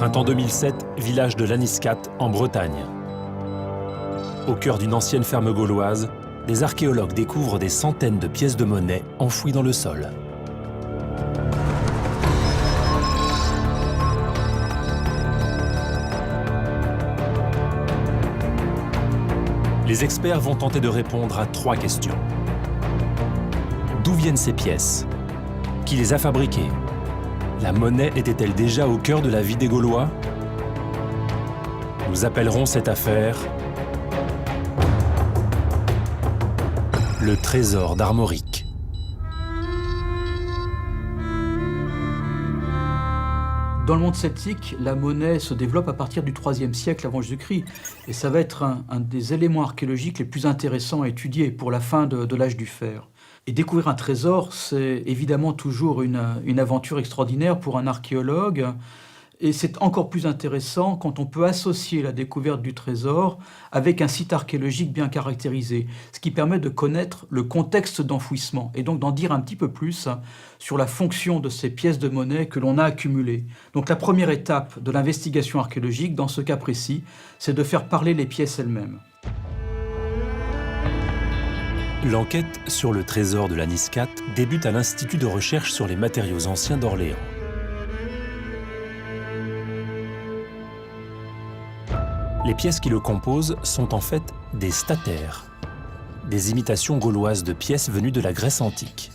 Printemps 2007, village de Laniscat, en Bretagne. Au cœur d'une ancienne ferme gauloise, des archéologues découvrent des centaines de pièces de monnaie enfouies dans le sol. Les experts vont tenter de répondre à 3 questions. D'où viennent ces pièces? Qui les a fabriquées? La monnaie était-elle déjà au cœur de la vie des Gaulois? Nous appellerons cette affaire le trésor d'Armorique. Dans le monde celtique, la monnaie se développe à partir du IIIe siècle avant Jésus-Christ. Et ça va être un des éléments archéologiques les plus intéressants à étudier pour la fin de l'âge du fer. Et découvrir un trésor, c'est évidemment toujours une aventure extraordinaire pour un archéologue. Et c'est encore plus intéressant quand on peut associer la découverte du trésor avec un site archéologique bien caractérisé, ce qui permet de connaître le contexte d'enfouissement et donc d'en dire un petit peu plus sur la fonction de ces pièces de monnaie que l'on a accumulées. Donc la première étape de l'investigation archéologique, dans ce cas précis, c'est de faire parler les pièces elles-mêmes. L'enquête sur le trésor de Laniscat débute à l'Institut de recherche sur les matériaux anciens d'Orléans. Les pièces qui le composent sont en fait des statères, des imitations gauloises de pièces venues de la Grèce antique.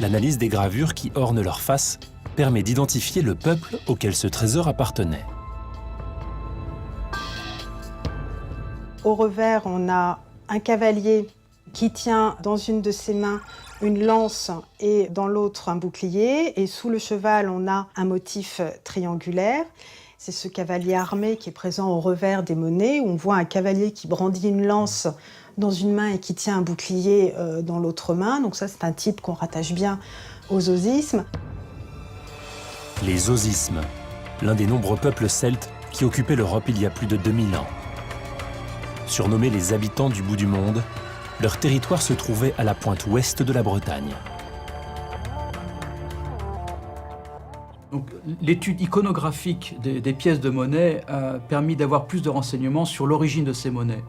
L'analyse des gravures qui ornent leur face permet d'identifier le peuple auquel ce trésor appartenait. Au revers, on a un cavalier qui tient dans une de ses mains une lance et dans l'autre un bouclier. Et sous le cheval, on a un motif triangulaire. C'est ce cavalier armé qui est présent au revers des monnaies, où on voit un cavalier qui brandit une lance dans une main et qui tient un bouclier dans l'autre main. Donc ça, c'est un type qu'on rattache bien aux osismes. Les osismes, l'un des nombreux peuples celtes qui occupaient l'Europe il y a plus de 2000 ans. Surnommés les habitants du bout du monde, leur territoire se trouvait à la pointe ouest de la Bretagne. L'étude iconographique des pièces de monnaie a permis d'avoir plus de renseignements sur l'origine de ces monnaies.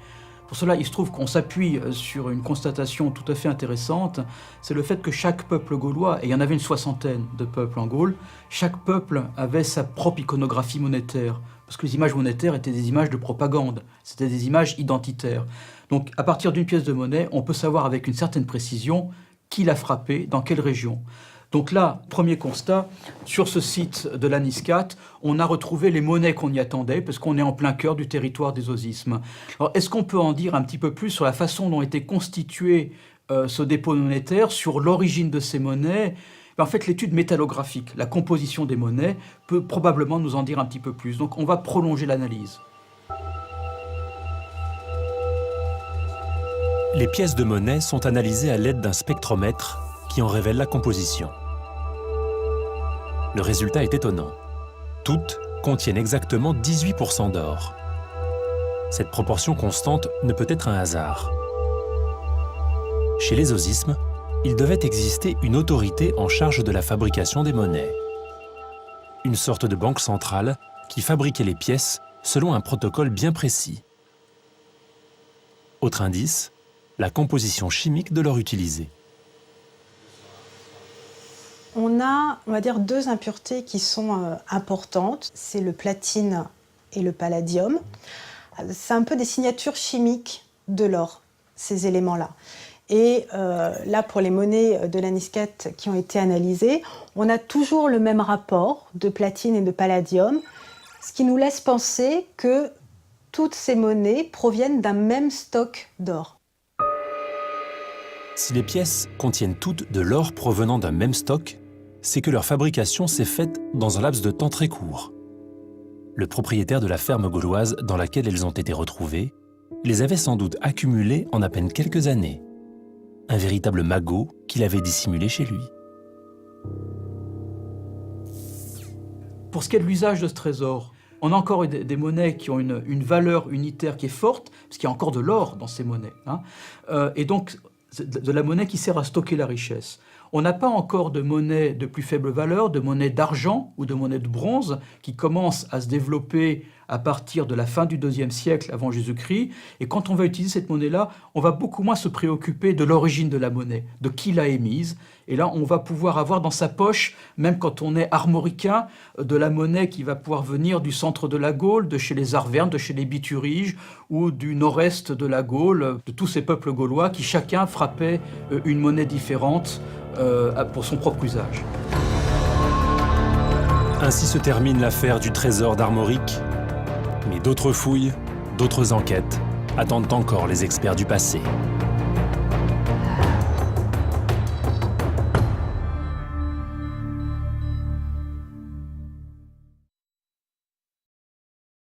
Pour cela, il se trouve qu'on s'appuie sur une constatation tout à fait intéressante, c'est le fait que chaque peuple gaulois, et il y en avait une soixantaine de peuples en Gaule, chaque peuple avait sa propre iconographie monétaire, parce que les images monétaires étaient des images de propagande, c'était des images identitaires. Donc à partir d'une pièce de monnaie, on peut savoir avec une certaine précision qui l'a frappée, dans quelle région. Donc là, premier constat, sur ce site de Laniscat, on a retrouvé les monnaies qu'on y attendait, parce qu'on est en plein cœur du territoire des osismes. Alors, est-ce qu'on peut en dire un petit peu plus sur la façon dont était constitué ce dépôt monétaire, sur l'origine de ces monnaies? En fait, l'étude métallographique, la composition des monnaies, peut probablement nous en dire un petit peu plus. Donc on va prolonger l'analyse. Les pièces de monnaie sont analysées à l'aide d'un spectromètre qui en révèle la composition. Le résultat est étonnant. Toutes contiennent exactement 18% d'or. Cette proportion constante ne peut être un hasard. Chez les osismes, il devait exister une autorité en charge de la fabrication des monnaies. Une sorte de banque centrale qui fabriquait les pièces selon un protocole bien précis. Autre indice, la composition chimique de l'or utilisé. On a, on va dire, 2 impuretés qui sont importantes. C'est le platine et le palladium. C'est un peu des signatures chimiques de l'or, ces éléments-là. Et là, pour les monnaies de Laniscat qui ont été analysées, on a toujours le même rapport de platine et de palladium, ce qui nous laisse penser que toutes ces monnaies proviennent d'un même stock d'or. Si les pièces contiennent toutes de l'or provenant d'un même stock, c'est que leur fabrication s'est faite dans un laps de temps très court. Le propriétaire de la ferme gauloise dans laquelle elles ont été retrouvées les avait sans doute accumulées en à peine quelques années. Un véritable magot qu'il avait dissimulé chez lui. Pour ce qui est de l'usage de ce trésor, on a encore des monnaies qui ont une valeur unitaire qui est forte, parce qu'il y a encore de l'or dans ces monnaies. Et donc, de la monnaie qui sert à stocker la richesse. On n'a pas encore de monnaie de plus faible valeur, de monnaie d'argent ou de monnaie de bronze qui commence à se développer à partir de la fin du IIe siècle avant Jésus-Christ. Et quand on va utiliser cette monnaie-là, on va beaucoup moins se préoccuper de l'origine de la monnaie, de qui l'a émise. Et là, on va pouvoir avoir dans sa poche, même quand on est armoricain, de la monnaie qui va pouvoir venir du centre de la Gaule, de chez les Arvernes, de chez les Bituriges, ou du nord-est de la Gaule, de tous ces peuples gaulois qui chacun frappaient une monnaie différente pour son propre usage. Ainsi se termine l'affaire du trésor d'Armorique. Mais d'autres fouilles, d'autres enquêtes attendent encore les experts du passé.